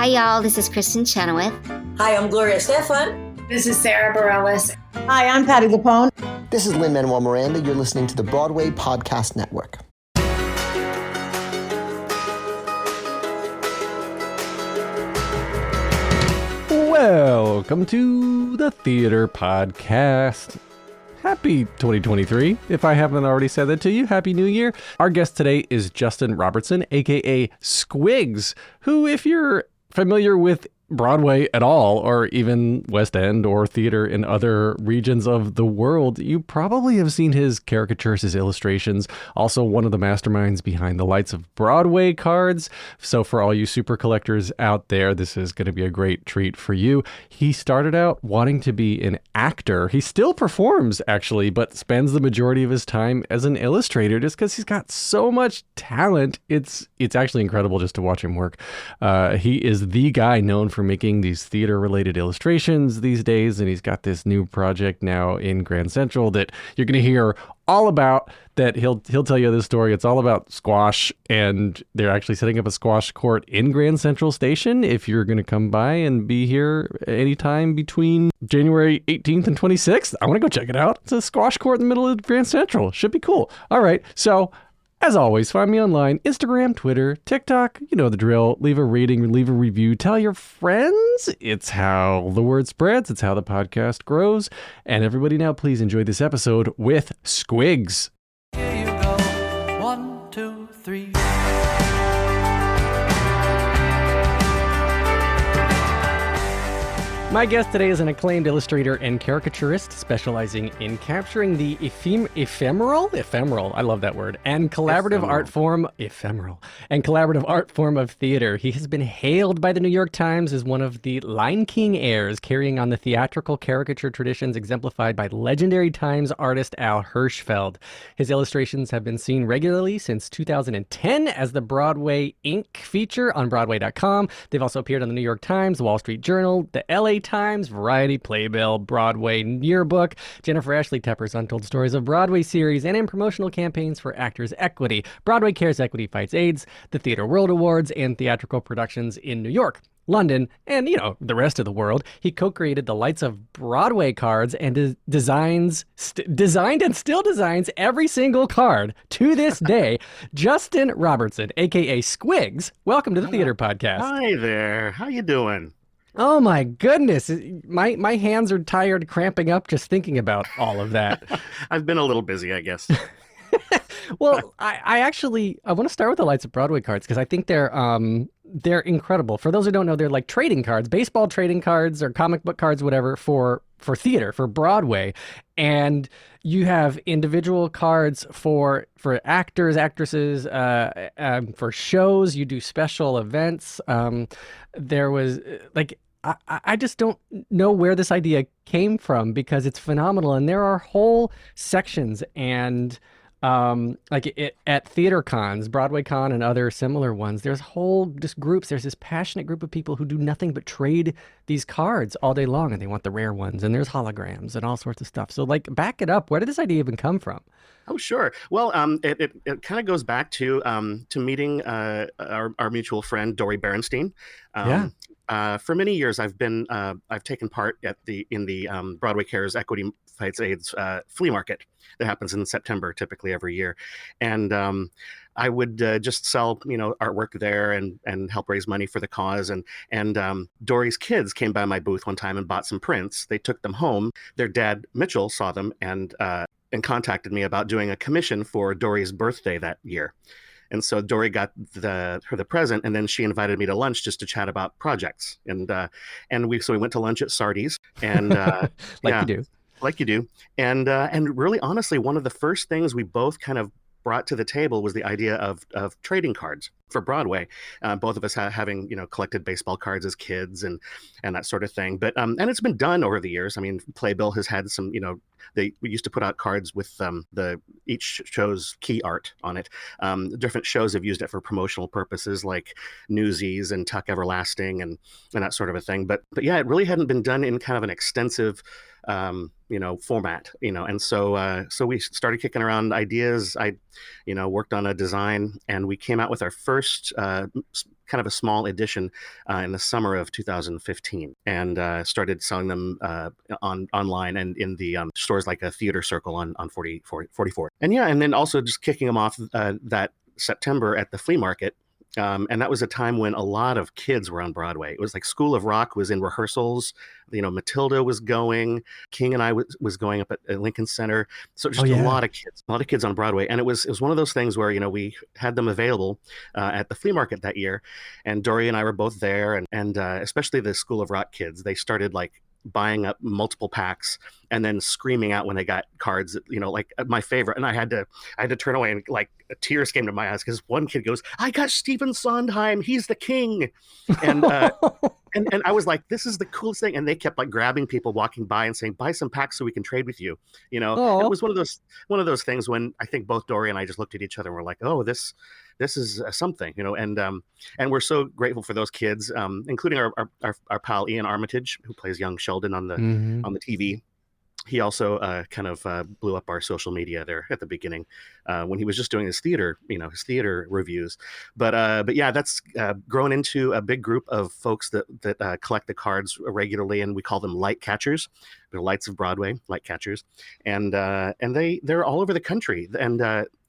Hi, y'all. This is Kristen Chenoweth. Hi, I'm Gloria Stefan. This is Sarah Bareilles. Hi, I'm Patty Lapone. This is Lin-Manuel Miranda. You're listening to the Broadway Podcast Network. Welcome to the Theater Podcast. Happy 2023. If I haven't already said that to you, Happy New Year. Our guest today is Justin Robertson, aka Squigs, who, if you're familiar with Broadway at all, or even West End or theater in other regions of the world, you probably have seen his caricatures, his illustrations, also one of the masterminds behind the Lights of Broadway cards. So for all you super collectors out there, this is going to be a great treat for you. He started out wanting to be an actor. He still performs, actually, but spends the majority of his time as an illustrator just because he's got so much talent. It's actually incredible just to watch him work. He is the guy known for making these theater-related illustrations these days, and he's got this new project now in Grand Central that you're going to hear all about. That he'll tell you this story. It's all about squash, and they're actually setting up a squash court in Grand Central Station if you're going to come by and be here anytime between January 18th and 26th. I want to go check it out. It's a squash court in the middle of Grand Central. Should be cool. All right, so as always, find me online, Instagram, Twitter, TikTok, you know the drill. Leave a rating, leave a review, tell your friends. It's how the word spreads. It's how the podcast grows. And everybody now, please enjoy this episode with Squigs. Here you go. 1, 2, 3. My guest today is an acclaimed illustrator and caricaturist specializing in capturing the ephemeral, I love that word, and collaborative art form of theater. He has been hailed by the New York Times as one of the Lion King heirs, carrying on the theatrical caricature traditions exemplified by legendary Times artist Al Hirschfeld. His illustrations have been seen regularly since 2010 as the Broadway Ink feature on Broadway.com. They've also appeared on the New York Times, the Wall Street Journal, the LA Times, Variety, Playbill, Broadway Yearbook, Jennifer Ashley Tepper's Untold Stories of Broadway series, and in promotional campaigns for Actors Equity, Broadway Cares Equity Fights AIDS, the Theater World Awards, and theatrical productions in New York, London, and, the rest of the world. He co-created the Lights of Broadway cards and designed and still designs every single card to this day. Justin Robertson, aka Squigs, welcome to the Theater Podcast. Hi there. How you doing? Oh my goodness. My hands are tired, cramping up just thinking about all of that. I've been a little busy, I guess. Well, I want to start with the Lights of Broadway cards because I think they're incredible. For those who don't know, they're like trading cards, baseball trading cards or comic book cards, whatever, for theater, for Broadway. And you have individual cards for actors, actresses, for shows. You do special events. There was I just don't know where this idea came from because it's phenomenal. And there are whole sections and at theater cons, Broadway Con and other similar ones, there's groups. There's this passionate group of people who do nothing but trade these cards all day long, and they want the rare ones, and there's holograms and all sorts of stuff. So back it up. Where did this idea even come from? Oh, sure. Well, it kind of goes back to meeting our mutual friend Dori Berinstein. For many years, I've taken part in the Broadway Cares Equity Fights AIDS flea market that happens in September, typically every year, and I would just sell artwork there and help raise money for the cause. And Dori's kids came by my booth one time and bought some prints. They took them home. Their dad Mitchell saw them and contacted me about doing a commission for Dori's birthday that year. And so Dori got her the present, and then she invited me to lunch just to chat about projects. And we went to lunch at Sardi's, and like you do. And really, honestly, one of the first things we both kind of brought to the table was the idea of trading cards for Broadway. Both of us having collected baseball cards as kids and that sort of thing. But and it's been done over the years. I mean, Playbill has had some we used to put out cards with each show's key art on it. Different shows have used it for promotional purposes like Newsies and Tuck Everlasting and that sort of a thing. But yeah, it really hadn't been done in kind of an extensive format, and so we started kicking around ideas. I worked on a design, and we came out with our first kind of a small edition in the summer of 2015, and started selling them online and in the stores like a Theater Circle on 44. And yeah, and then also just kicking them off that September at the flea market. And that was a time when a lot of kids were on Broadway. It was like School of Rock was in rehearsals. Matilda was going. King and I was going up at Lincoln Center. So just a lot of kids on Broadway. And it was one of those things where, we had them available at the flea market that year. And Dory and I were both there. And especially the School of Rock kids, they started like buying up multiple packs and then screaming out when they got cards, like my favorite. And I had to turn away, and like tears came to my eyes because one kid goes, "I got Stephen Sondheim. He's the king." And and I was like, this is the coolest thing. And they kept like grabbing people walking by and saying, "Buy some packs so we can trade with you." It was one of those things when I think both Dory and I just looked at each other and were like, "Oh, this is something," and we're so grateful for those kids, including our pal Ian Armitage, who plays young Sheldon on the TV. He also kind of blew up our social media there at the beginning when he was just doing his theater reviews. But yeah, that's grown into a big group of folks that collect the cards regularly, and we call them light catchers. They're Lights of Broadway, light catchers, and they're all over the country, and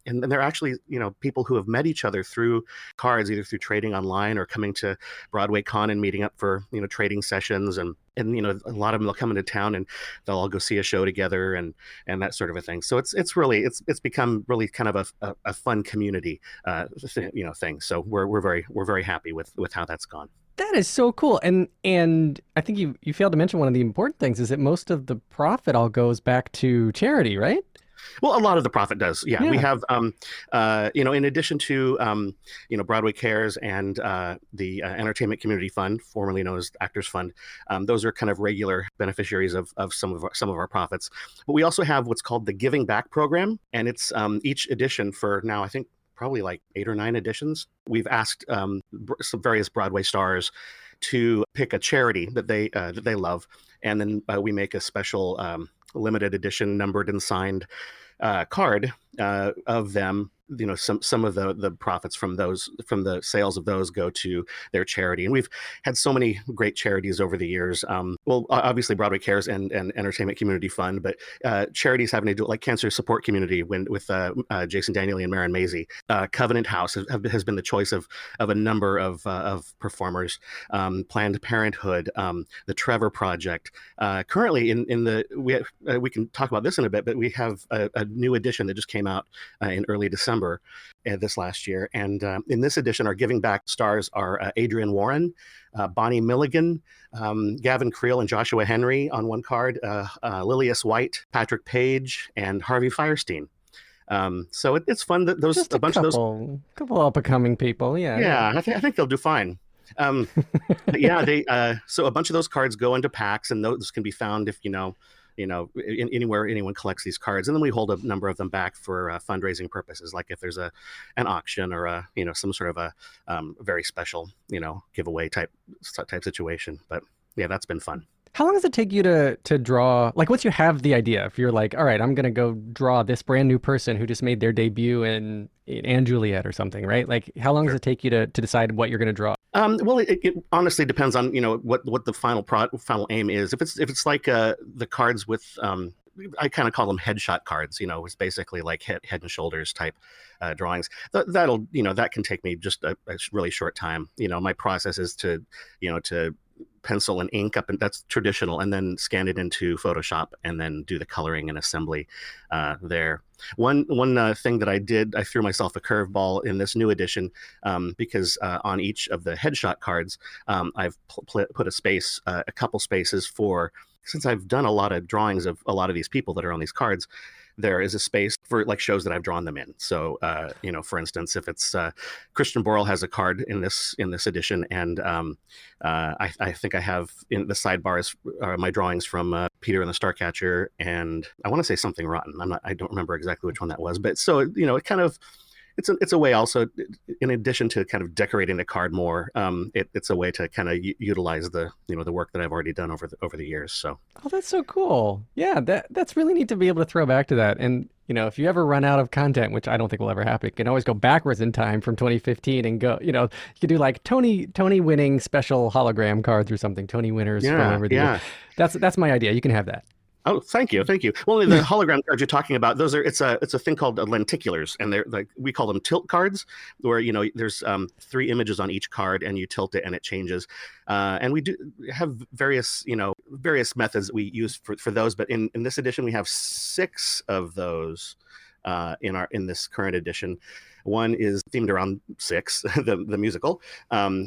they're actually, people who have met each other through cards, either through trading online or coming to Broadway Con and meeting up for, trading sessions. And a lot of them, they'll come into town and they'll all go see a show together and that sort of a thing. So it's become really kind of a fun community, thing. So we're very happy with how that's gone. That is so cool. And I think you failed to mention one of the important things is that most of the profit all goes back to charity, right? Well, a lot of the profit does. Yeah. We have, in addition to, Broadway Cares and the Entertainment Community Fund, formerly known as Actors Fund. Those are kind of regular beneficiaries of some of our profits. But we also have what's called the Giving Back program. And it's each edition for now, I think, probably like 8 or 9 editions. We've asked some various Broadway stars to pick a charity that they love. And then we make a special limited edition numbered and signed card of them. Some of the profits from the sales of those go to their charity. And we've had so many great charities over the years. Well, obviously Broadway Cares and Entertainment Community Fund, but charities having to do like Cancer Support Community with Jason Daniely and Maren Maisie. Covenant House has been the choice of a number of performers. Planned Parenthood, the Trevor Project. Currently we can talk about this in a bit, but we have a new edition that just came out in early December this last year. And in this edition, our Giving Back stars are Adrienne Warren, Bonnie Milligan, Gavin Creel and Joshua Henry on one card, Lilias White, Patrick Page, and Harvey Fierstein. So it's fun that those Just a bunch of those couple up and coming people. Yeah. I think they'll do fine. But yeah, so a bunch of those cards go into packs, and those can be found if anywhere anyone collects these cards. And then we hold a number of them back for fundraising purposes, like if there's an auction or some sort of a very special giveaway type situation. But yeah, that's been fun. How long does it take you to draw? Like, once you have the idea, if you're like, all right, I'm going to go draw this brand new person who just made their debut in Anne Juliet or something, right? Like, how long does it take you to decide what you're going to draw? Well, it honestly depends on, what the final aim is. If it's like the cards with, I kind of call them headshot cards, it's basically like head and shoulders type drawings. That can take me just a really short time. My process is to pencil and ink up, and that's traditional, and then scan it into Photoshop and then do the coloring and assembly there. One thing that I did, I threw myself a curveball in this new edition because on each of the headshot cards, I've put a couple spaces for, since I've done a lot of drawings of a lot of these people that are on these cards, there is a space for like shows that I've drawn them in. So, for instance, if it's Christian Borle has a card in this edition, and I think I have in the sidebars my drawings from Peter and the Starcatcher, and I want to say Something Rotten. I don't remember exactly which one that was, but so it kind of. It's a way also, in addition to kind of decorating the card more, it's a way to kind of utilize the the work that I've already done over the years. So that's so cool. Yeah, that's really neat to be able to throw back to that. And if you ever run out of content, which I don't think will ever happen, you can always go backwards in time from 2015 and go, you could do like Tony winning special hologram cards or something. Tony winners from over the years. That's my idea. You can have that. Oh, thank you. Well, the hologram cards you're talking about, it's a thing called lenticulars, and they're like, we call them tilt cards, where there's 3 images on each card, and you tilt it and it changes. And we do have various methods that we use for those, but in this edition we have 6 of those in this current edition. One is themed around Six, the musical.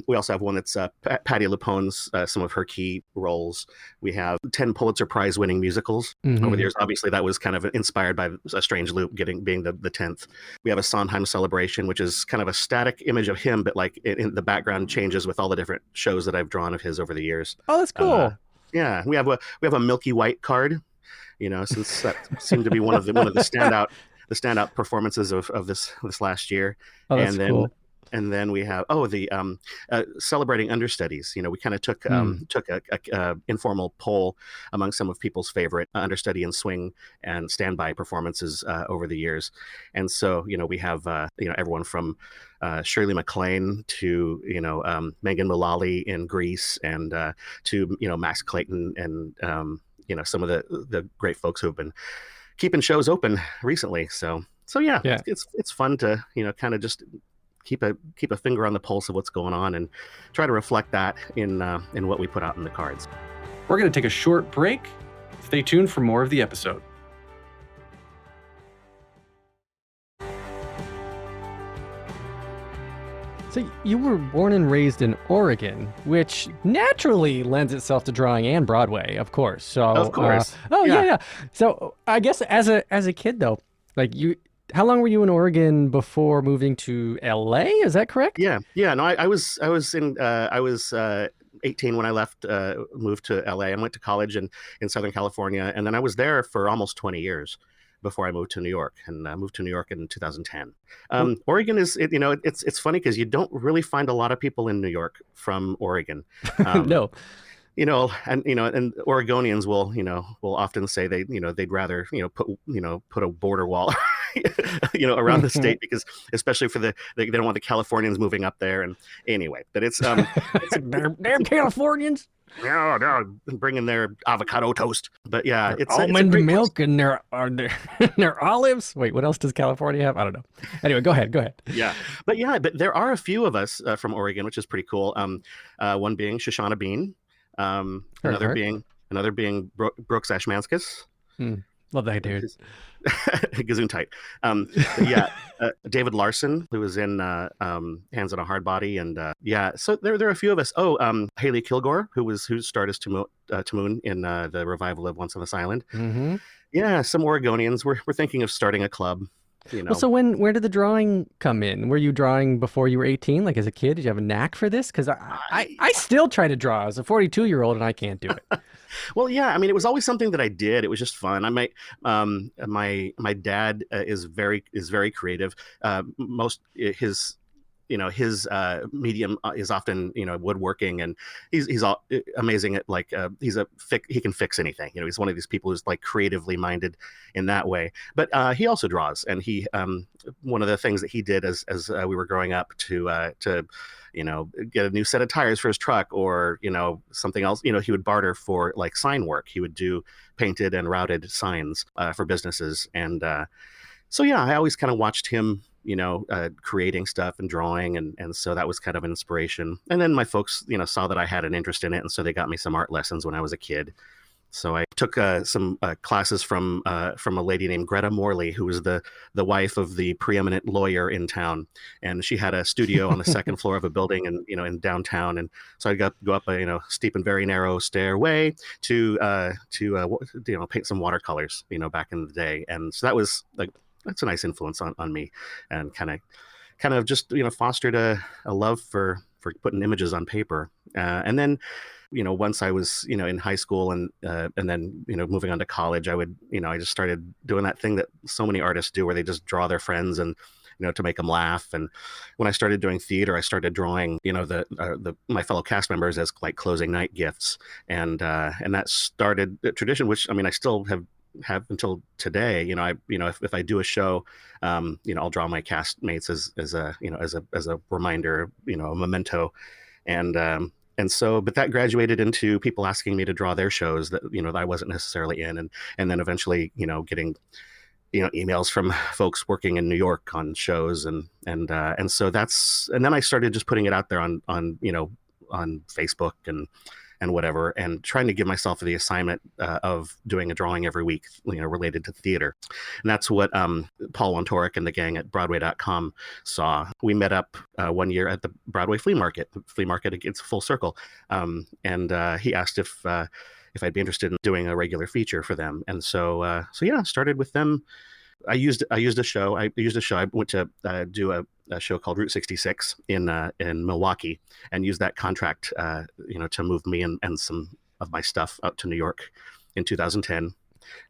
We also have one that's Patti LuPone's, some of her key roles. We have 10 Pulitzer Prize winning musicals over the years. Obviously, that was kind of inspired by A Strange Loop being the 10th. We have a Sondheim Celebration, which is kind of a static image of him, but like in the background changes with all the different shows that I've drawn of his over the years. Oh, that's cool. Yeah, we have a Milky White card. Since that seemed to be one of the standout performances of this last year. Oh, that's cool. And then we have the celebrating understudies. We kind of took a informal poll among some of people's favorite understudy and swing and standby performances over the years. And so we have everyone from Shirley MacLaine to Megan Mullally in Grease, and to Max Clayton, and some of the great folks who have been keeping shows open recently. So yeah. It's fun to kind of just keep a finger on the pulse of what's going on and try to reflect that in what we put out in the cards. We're going to take a short break. Stay tuned for more of the episode. So you were born and raised in Oregon, which naturally lends itself to drawing and Broadway, of course. So of course. Yeah. So I guess as a kid though, like how long were you in Oregon before moving to LA? Is that correct? Yeah. No, I was 18 when I left, moved to LA. I went to college in Southern California, and then I was there for almost 20 years before I moved to New York, and I moved to New York in 2010. Oregon is, it's funny because you don't really find a lot of people in New York from Oregon. No. And Oregonians will often say they'd rather put a border wall around the state, because especially they don't want the Californians moving up there. And anyway, but it's damn Californians. Yeah, they're bringing their avocado toast. But yeah, it's almond milk and their olives. Wait, what else does California have? I don't know. Anyway, go ahead. Yeah, but there are a few of us from Oregon, which is pretty cool. One being Shoshana Bean, another being Brooks Ashmanskas. Love that dude. Gesundheit. David Larson, who was in Hands on a Hard Body, and so there are a few of us. Haley Kilgore, who starred as Tamoon in the revival of Once on This Island. Mm-hmm. Yeah, some Oregonians. We're thinking of starting a club. Well, so where did the drawing come in? Were you drawing before you were 18? Like as a kid, did you have a knack for this? Because I still try to draw as a 42-year-old, and I can't do it. Well, yeah, I mean, it was always something that I did. It was just fun. My dad is very creative. His medium is often woodworking, and he's amazing at he can fix anything. He's one of these people who's like creatively minded in that way. But he also draws, and he one of the things that he did as we were growing up to get a new set of tires for his truck, or something else, he would barter for like sign work. He would do painted and routed signs for businesses, and so yeah, I always kind of watched him creating stuff and drawing, and so that was kind of an inspiration. And then my folks saw that I had an interest in it, and so they got me some art lessons when I was a kid. So I took some classes from a lady named Greta Morley, who was the wife of the preeminent lawyer in town, and she had a studio on the second floor of a building in downtown. And so I got to go up a steep and very narrow stairway to paint some watercolors back in the day. And so that was that's a nice influence on me, and kind of just fostered a love for putting images on paper. And then once I was in high school, and then moving on to college, I just started doing that thing that so many artists do, where they just draw their friends and to make them laugh. And when I started doing theater, I started drawing my fellow cast members as like closing night gifts, and that started a tradition, which I still have have until today. If I do a show, I'll draw my castmates as a reminder, a memento, and so, but that graduated into people asking me to draw their shows that that I wasn't necessarily in, and then eventually getting emails from folks working in New York on shows, and so and then I started just putting it out there on Facebook and whatever, and trying to give myself the assignment of doing a drawing every week, related to theater. And that's what Paul Wontorek and the gang at Broadway.com saw. We met up one year at the Broadway flea market. The flea market, it's full circle. And he asked if I'd be interested in doing a regular feature for them. And so yeah, started with them. I used a show. I went to do a show called Route 66 in Milwaukee, and used that contract, to move me and some of my stuff out to New York in 2010,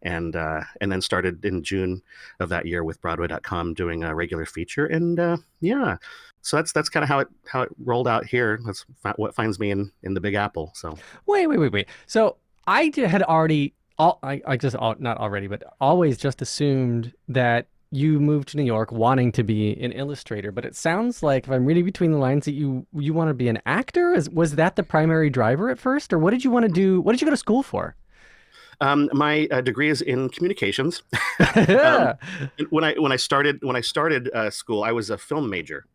and then started in June of that year with Broadway.com doing a regular feature, and yeah, so that's kind of how it rolled out here. That's what finds me in the Big Apple. So wait. So I had already. Not already, but always just assumed that you moved to New York wanting to be an illustrator. But it sounds like, if I'm reading between the lines, that you want to be an actor. Was that the primary driver at first, or what did you want to do? What did you go to school for? My degree is in communications. When I started school, I was a film major.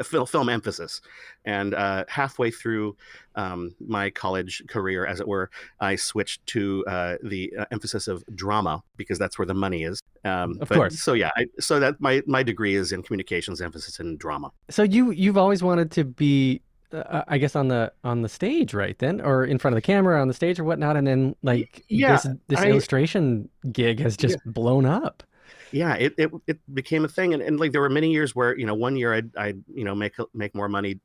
Film emphasis, and halfway through my college career, as it were, I switched to the emphasis of drama, because that's where the money is. Of course. So yeah, so that my degree is in communications, emphasis in drama. So you've always wanted to be, I guess, on the stage, right then, or in front of the camera on the stage or whatnot, and then this illustration gig has just blown up. Yeah, it became a thing, and like there were many years where one year I'd make more money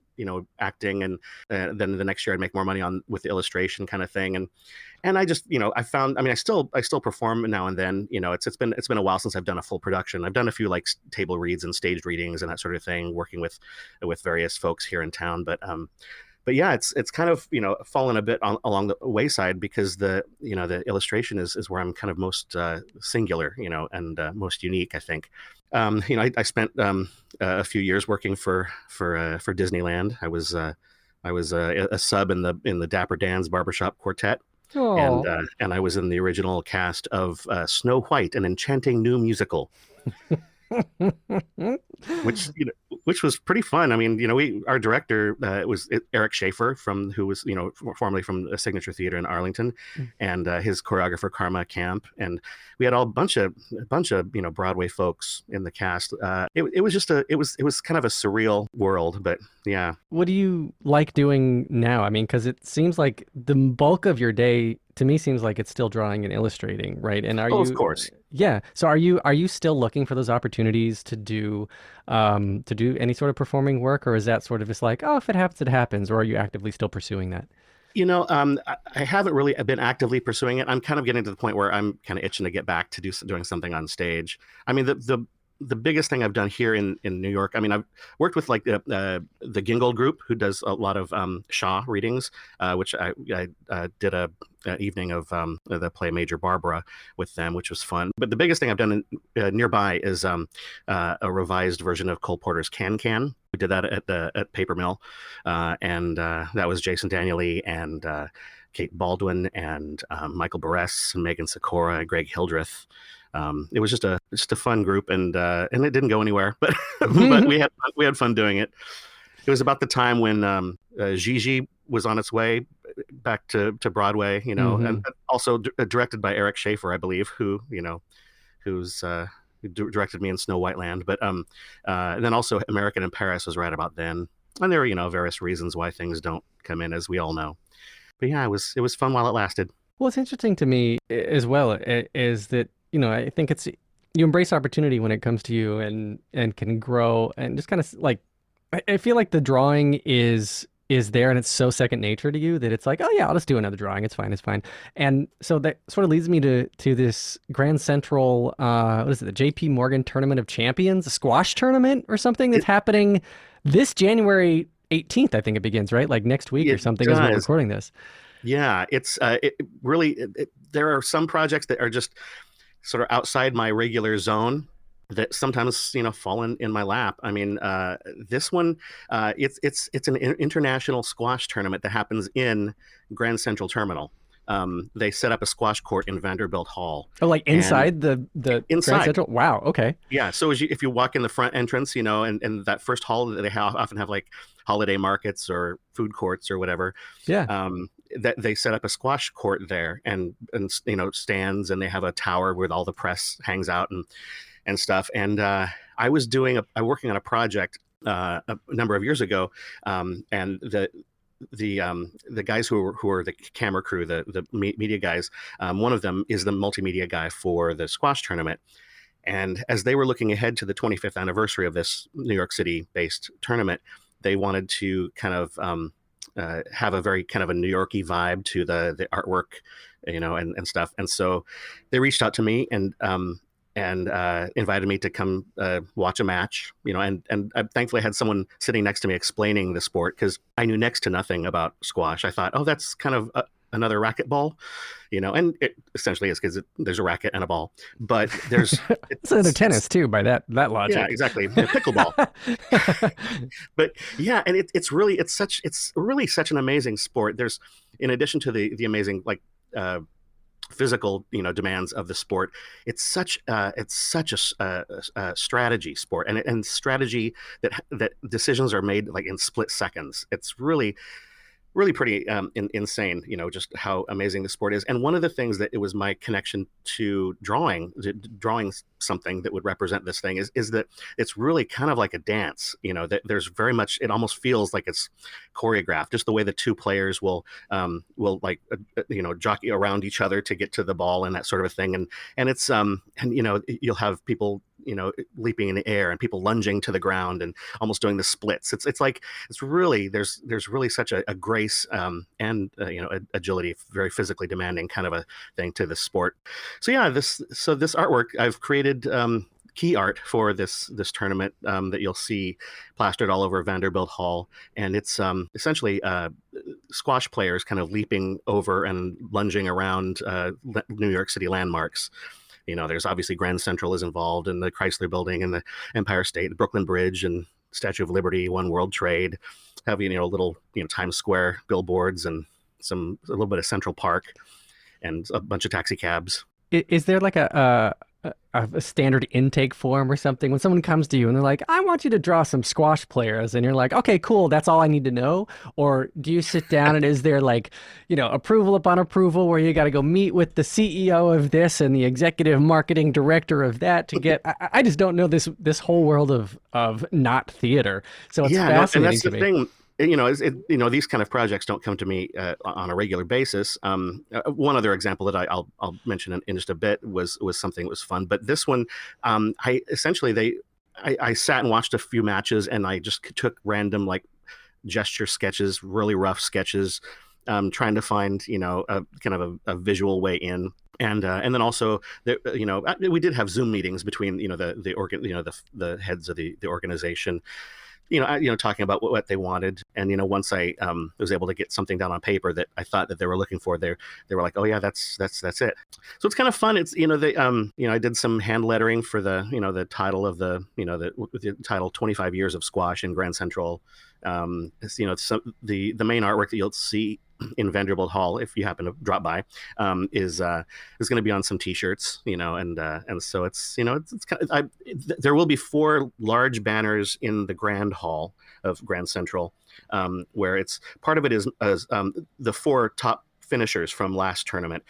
acting, and then the next year I'd make more money with the illustration kind of thing, and I just I found, I still perform now and then. It's been a while since I've done a full production. I've done a few like table reads and staged readings and that sort of thing, working with various folks here in town, but yeah, it's kind of fallen a bit along the wayside, because the illustration is where I'm kind of most singular, and most unique, I think. I spent a few years working for Disneyland. I was a sub in the Dapper Dan's Barbershop Quartet. Aww. And I was in the original cast of Snow White, an enchanting new musical. which was pretty fun. Our director was Eric Schaefer, who was formerly from a Signature Theater in Arlington, and his choreographer Karma Camp, and we had a bunch of Broadway folks in the cast. It was kind of a surreal world, but yeah. What do you like doing now? Because it seems like the bulk of your day, to me, seems like it's still drawing and illustrating, right? And of course. Yeah. So are you still looking for those opportunities to do any sort of performing work, or is that sort of just like, oh, if it happens, it happens, or are you actively still pursuing that? I haven't really been actively pursuing it. I'm kind of getting to the point where I'm kind of itching to get back to doing something on stage. The biggest thing I've done here in New York, I've worked with like the Gingold group, who does a lot of Shaw readings, which I did a evening of the play Major Barbara with them, which was fun. But the biggest thing I've done nearby is a revised version of Cole Porter's Can. We did that at Paper Mill, and that was Jason Daniely and Kate Baldwin and Michael Barres and Megan Sikora and Greg Hildreth. It was just a fun group, and it didn't go anywhere, but but we had fun doing it. It was about the time when Gigi was on its way back to Broadway, and also directed by Eric Schaefer, I believe, who's directed me in Snow White Land. But and then also American in Paris was right about then, and there were various reasons why things don't come in, as we all know. But yeah, it was fun while it lasted. Well, it's interesting to me as well is that I think you embrace opportunity when it comes to you, and can grow, and just kind of like, I feel like the drawing is there, and it's so second nature to you that it's like, oh yeah, I'll just do another drawing. It's fine. And so that sort of leads me to this Grand Central, what is it, the JP Morgan Tournament of Champions, a squash tournament or something that's happening this January 18th, I think it begins, right? Like next week or something as we're recording this. Yeah, it's really there are some projects that are just sort of outside my regular zone that sometimes fall in my lap. I mean, this one, it's an international squash tournament that happens in Grand Central Terminal. They set up a squash court in Vanderbilt Hall. Oh, like inside the inside. Grand Central? Wow. Okay. Yeah. So if you walk in the front entrance, and that first hall that they often have like holiday markets or food courts or whatever. Yeah. That they set up a squash court there and stands, and they have a tower where all the press hangs out and stuff. And I was working on a project a number of years ago, and the guys who are the camera crew, the media guys, one of them is the multimedia guy for the squash tournament. And as they were looking ahead to the 25th anniversary of this New York City-based tournament, they wanted to kind of have a very kind of a New York-y vibe to the artwork, and stuff. And so they reached out to me and invited me to come watch a match, and I thankfully had someone sitting next to me explaining the sport, because I knew next to nothing about squash. I thought, oh, that's kind of another racquetball, and it essentially is, because there's a racket and a ball, but there's it's another tennis too, by that logic. Yeah, exactly. Pickleball. But yeah, and it's really such an amazing sport. There's, in addition to the amazing physical demands of the sport, it's such a strategy sport, and strategy that decisions are made like in split seconds. It's really pretty insane, just how amazing the sport is. And one of the things that it was my connection to drawing something that would represent this thing is that it's really kind of like a dance, that there's very much, it almost feels like it's choreographed, just the way the two players will jockey around each other to get to the ball and that sort of a thing. And it's, you'll have people, leaping in the air and people lunging to the ground and almost doing the splits. It's really, there's really such a grace and agility, very physically demanding kind of a thing to the sport. So yeah, this artwork, I've created key art for this tournament that you'll see plastered all over Vanderbilt Hall, and it's essentially squash players kind of leaping over and lunging around New York City landmarks. There's obviously Grand Central is involved, and the Chrysler Building and the Empire State, the Brooklyn Bridge and Statue of Liberty, One World Trade, have little Times Square billboards and a little bit of Central Park and a bunch of taxi cabs. Is there like a standard intake form or something when someone comes to you and they're like, I want you to draw some squash players, and you're like, okay, cool, that's all I need to know? Or do you sit down and is there like, approval upon approval where you got to go meet with the CEO of this and the executive marketing director of that to get, I just don't know this whole world of not theater. So it's fascinating and that's to the me. thing. These kind of projects don't come to me on a regular basis. One other example that I'll mention in just a bit was something that was fun. But this one, I sat and watched a few matches, and I just took random like gesture sketches, really rough sketches, trying to find a kind of a visual way in. And then also, we did have Zoom meetings between the heads of the organization. Talking about what they wanted. And, once I was able to get something down on paper that I thought that they were looking for, they were like, oh yeah, that's it. So it's kind of fun. It's, I did some hand lettering for the title of the title 25 Years of Squash in Grand Central. It's, the main artwork that you'll see in Vanderbilt Hall, if you happen to drop by, is going to be on some T-shirts, and so it's kind of, there will be 4 large banners in the Grand Hall of Grand Central, where it's part of it is the 4 top finishers from last tournament.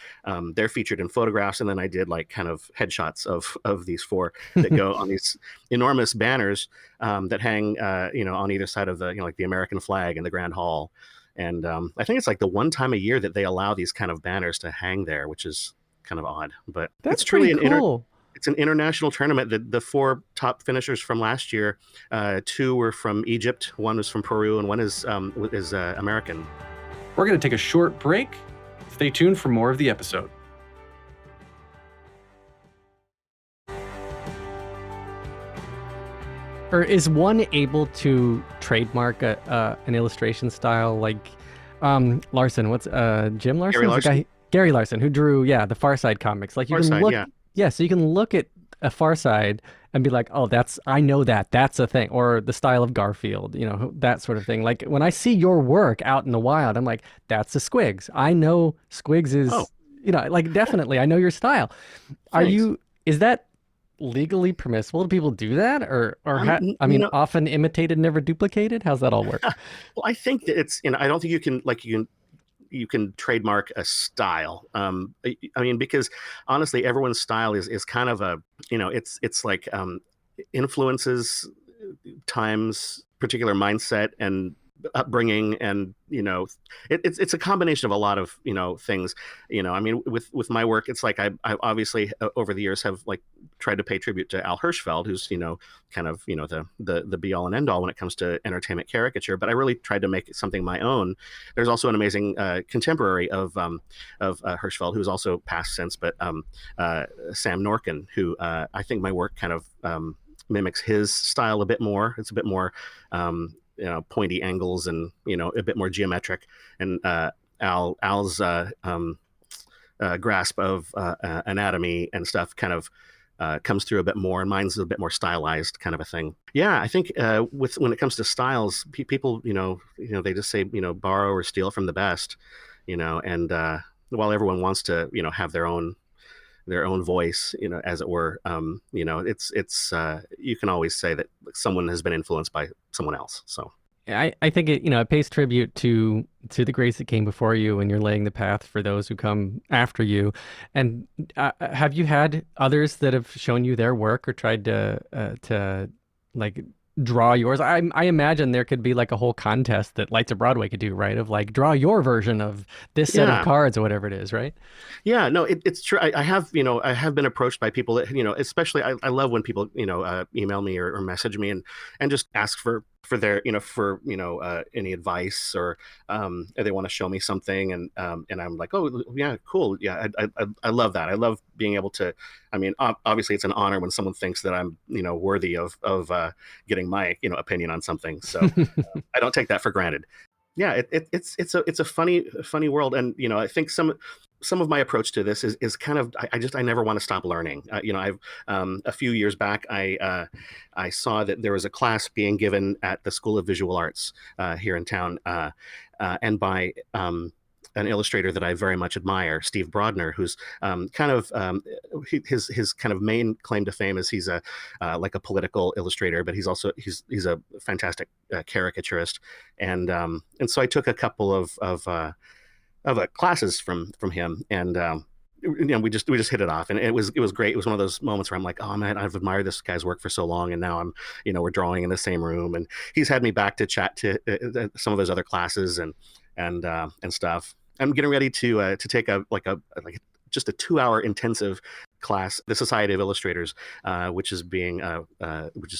They're featured in photographs, and then I did like kind of headshots of these 4 that go on these enormous banners that hang on either side of the like the American flag in the Grand Hall. And I think it's like the one time a year that they allow these kind of banners to hang there, which is kind of odd. But that's it's truly cool. It's an international tournament. The 4 top finishers from last year, 2 were from Egypt, 1 was from Peru, and 1 is American. We're going to take a short break. Stay tuned for more of the episode. Or is one able to trademark an illustration style like Larson? What's Jim Larson? Gary Larson. Gary Larson, who drew the Far Side comics. Like you Far can Side, look, yeah. Yeah, so you can look at a Far Side and be like, oh, I know that's a thing. Or the style of Garfield, that sort of thing. Like when I see your work out in the wild, I'm like, that's a Squigs. I know Squigs is, like definitely, I know your style. Thanks. Is that legally permissible? Do people do that? Often imitated, never duplicated? How's that all work? Well, I think that it's, I don't think you can trademark a style. I mean, because honestly, everyone's style is kind of a, it's like influences, times, particular mindset and upbringing, and it's a combination of a lot of things. I mean, with my work, it's like I obviously over the years have like tried to pay tribute to Al Hirschfeld, who's kind of the be all and end all when it comes to entertainment caricature, but I really tried to make something my own. There's also an amazing contemporary of Hirschfeld, who's also passed since, but Sam Norkin, who I think my work kind of mimics his style a bit more. It's a bit more pointy angles and a bit more geometric, and Al's grasp of anatomy and stuff kind of comes through a bit more, and mine's a bit more stylized kind of a thing. Yeah, I think when it comes to styles, people they just say borrow or steal from the best, and while everyone wants to have their own voice, as it were, it's you can always say that someone has been influenced by someone else. So I think it pays tribute to the greats that came before you, and you're laying the path for those who come after you. And have you had others that have shown you their work or tried to like draw yours? I imagine there could be like a whole contest that Lights of Broadway could do, right? Of like, draw your version of this set of cards or whatever it is, right? Yeah, no, it's true. I have been approached by people that, especially I love when people, email me or message me and just ask for their, any advice, or they want to show me something. And I'm like, oh yeah, cool. Yeah. I love that. I love being able to, I mean, obviously it's an honor when someone thinks that I'm, worthy of getting my, opinion on something. So I don't take that for granted. Yeah. It's a funny world. And, I think some of my approach to this is kind of, I never want to stop learning. I've a few years back, I saw that there was a class being given at the School of Visual Arts here in town, and by an illustrator that I very much admire, Steve Brodner, who's his kind of main claim to fame is he's like a political illustrator, but he's a fantastic caricaturist, and so I took a couple of classes from him, and we just hit it off, and it was great. It was one of those moments where I'm like, oh man, I've admired this guy's work for so long, and now I'm we're drawing in the same room, and he's had me back to chat to some of his other classes and stuff. I'm getting ready to take just a 2-hour intensive class, the Society of Illustrators, which is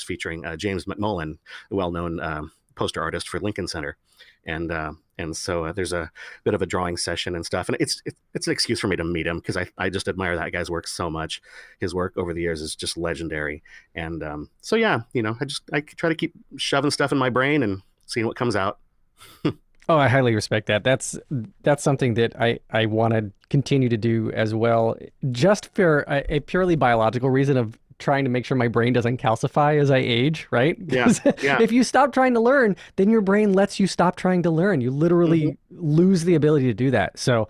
featuring James McMullen, the well-known poster artist for Lincoln Center, and so there's a bit of a drawing session and stuff, and it's an excuse for me to meet him, because I just admire that guy's work so much. His work over the years is just legendary, and so yeah, I try to keep shoving stuff in my brain and seeing what comes out. Oh, I highly respect that. That's something that I want to continue to do as well, just for a purely biological reason of trying to make sure my brain doesn't calcify as I age, right? Yeah. If you stop trying to learn, then your brain lets you stop trying to learn. You literally lose the ability to do that. So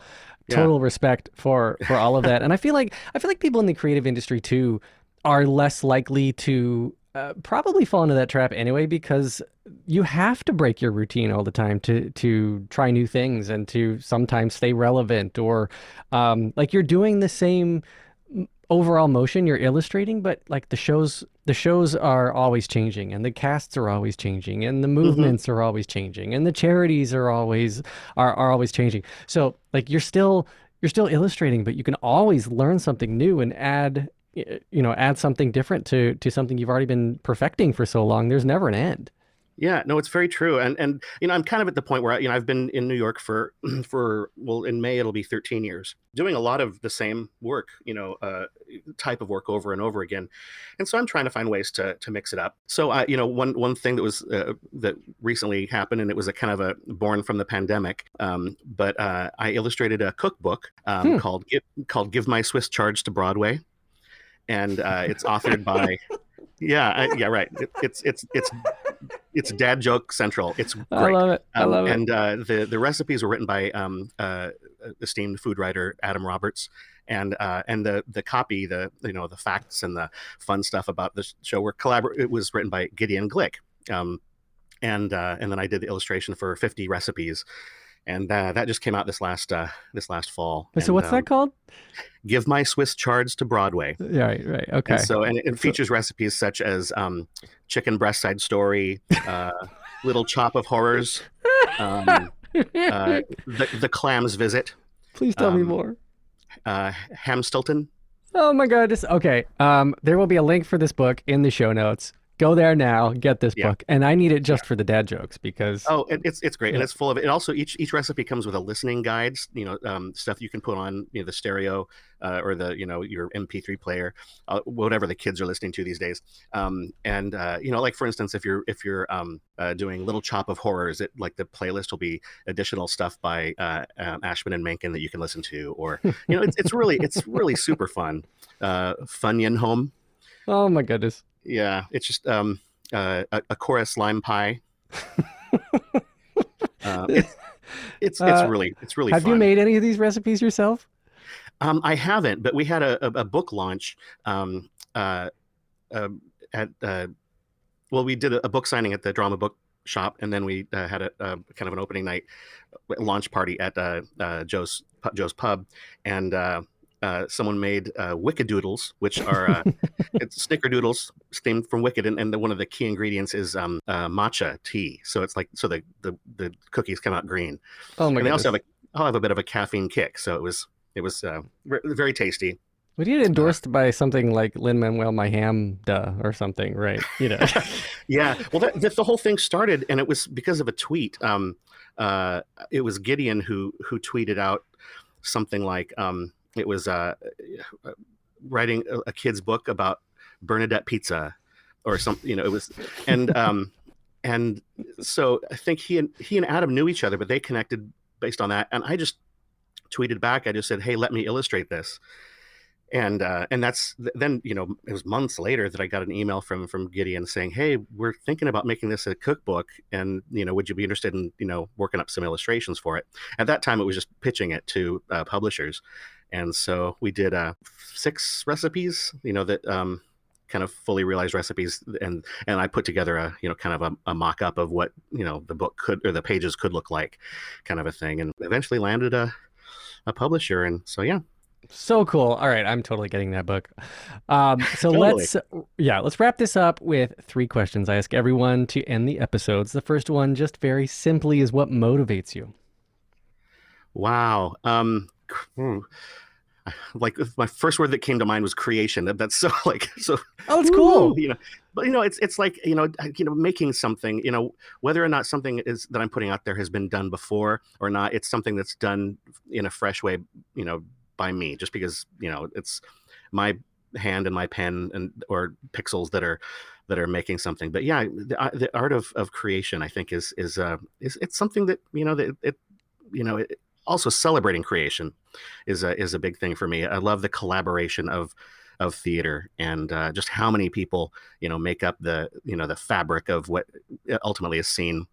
total respect for all of that. And I feel like people in the creative industry too are less likely to probably fall into that trap anyway, because you have to break your routine all the time to try new things and to sometimes stay relevant, or like you're doing the same overall motion, you're illustrating, but like the shows are always changing, and the casts are always changing, and the movements are always changing, and the charities are always changing. So like you're still illustrating, but you can always learn something new and add something different to something you've already been perfecting for so long. There's never an end. Yeah, no, it's very true. And I'm kind of at the point where, I've been in New York for in May, it'll be 13 years, doing a lot of the same work, type of work over and over again. And so I'm trying to find ways to mix it up. So, one thing that was, that recently happened, and it was a kind of a born from the pandemic, but I illustrated a cookbook called Give My Swiss Charge to Broadway. and it's authored by right. It's dad joke central. It's great. I love it. I love it. And the recipes were written by esteemed food writer Adam Roberts, and the copy, the facts and the fun stuff about the show were It was written by Gideon Glick, and then I did the illustration for 50 recipes, and that just came out this last fall. So what's that called? Give My Swiss Chards to Broadway. Right, okay. And so, and it features recipes such as chicken breast side story, little chop of horrors, the clams visit. Please tell me more. Ham Stilton. Oh my goodness. Okay. There will be a link for this book in the show notes. Go there now, get this book, and I need it just for the dad jokes because it's great, and it's full of it. And also each recipe comes with a listening guide, stuff you can put on the stereo or the your MP3 player, whatever the kids are listening to these days. Like for instance, if you're doing Little Chop of Horrors, the playlist will be additional stuff by Ashman and Menken that you can listen to, or it's really super fun. Funyun Home. Oh my goodness. Yeah, it's just a chorus lime pie. It's really Have fun. you made any of these recipes yourself? I haven't, but we had a book launch we did a book signing at the Drama Book Shop, and then we had a kind of an opening night launch party at Joe's Pub, and someone made Wiccadoodles, which are it's snickerdoodles steamed from Wicked, and one of the key ingredients is matcha tea. So it's the cookies come out green. Oh my! And they also have a bit of a caffeine kick. So it was very tasty. We get endorsed by something like Lin-Manuel Miranda or something, right? Yeah. Well, the whole thing started, and it was because of a tweet. It was Gideon who tweeted out something like. It was writing a kid's book about Bernadette pizza, or something. It was, and so I think he and Adam knew each other, but they connected based on that. And I just tweeted back. I just said, "Hey, let me illustrate this." And that's then it was months later that I got an email from Gideon saying, "Hey, we're thinking about making this a cookbook, and would you be interested in working up some illustrations for it?" At that time, it was just pitching it to publishers. And so we did 6 recipes, that kind of fully realized recipes, and I put together a kind of a mock-up of what the book could, or the pages could look like, kind of a thing, and eventually landed a publisher. And so so cool. All right, I'm totally getting that book. So Totally. let's wrap this up with 3 questions I ask everyone to end the episodes. The first one, just very simply, is what motivates you? Wow. My first word that came to mind was creation. That's so so. Oh, it's cool. But it's like making something. Whether or not something is that I'm putting out there has been done before or not, it's something that's done in a fresh way. By me, just because it's my hand and my pen or pixels that are making something. But yeah, the art of creation, I think, is it's something that it also celebrating creation is a big thing for me. I love the collaboration of theater, and just how many people make up the fabric of what ultimately is seen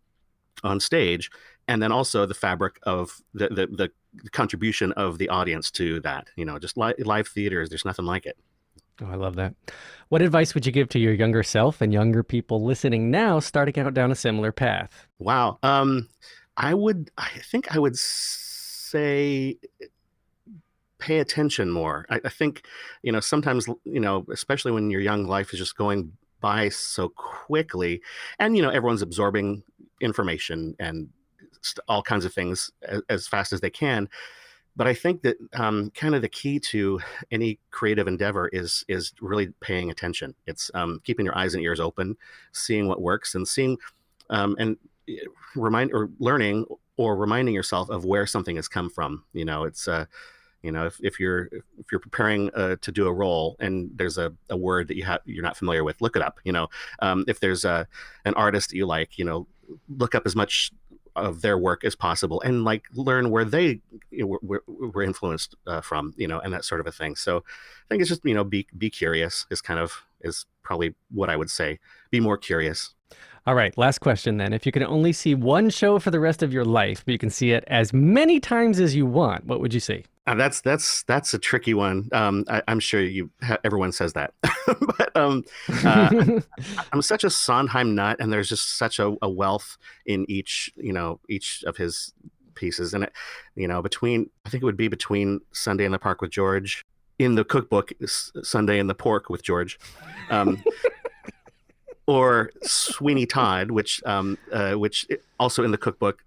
on stage, and then also the fabric of the contribution of the audience to that. Just live theaters, there's nothing like it. Oh, I love that. What advice would you give to your younger self and younger people listening now, starting out down a similar path? Wow. I think I would say pay attention more. I think, sometimes, especially when you're young, life is just going by so quickly, and, everyone's absorbing information and all kinds of things as fast as they can. But I think that kind of the key to any creative endeavor is really paying attention. It's keeping your eyes and ears open, seeing what works, and seeing and learning or reminding yourself of where something has come from. It's if you're preparing to do a role and there's a word that you're not familiar with, look it up. If there's an artist that you like, look up as much of their work as possible, and like learn where they were influenced from, and that sort of a thing. So I think it's just, be curious is probably what I would say. Be more curious. All right, last question then. If you can only see one show for the rest of your life, but you can see it as many times as you want, what would you see? That's a tricky one. I'm sure everyone says that, but I'm such a Sondheim nut, and there's just such a wealth in each of his pieces, and I think it would be between Sunday in the Park with George, in the cookbook Sunday in the Pork with George, or Sweeney Todd, which also in the cookbook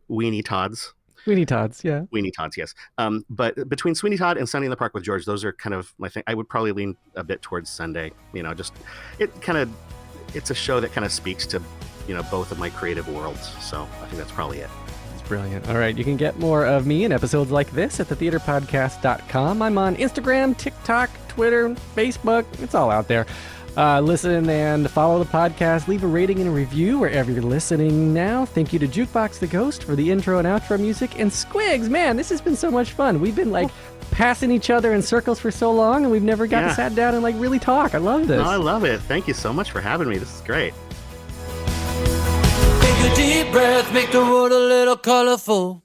Weenie Todds. Weenie Todds, yeah. Weenie Todds, yes. But between Sweeney Todd and Sunday in the Park with George, those are kind of my thing. I would probably lean a bit towards Sunday. It's a show that kind of speaks to, both of my creative worlds. So I think that's probably it. That's brilliant. All right, you can get more of me in episodes like this at thetheaterpodcast.com. I'm on Instagram, TikTok, Twitter, Facebook. It's all out there. Listen and follow the podcast. Leave a rating and a review wherever you're listening now. Thank you to Jukebox the Ghost for the intro and outro music. And Squigs, man, this has been so much fun. We've been passing each other in circles for so long, and we've never got sat down and really talk. I love this. No, I love it. Thank you so much for having me. This is great. Take a deep breath, make the world a little colorful.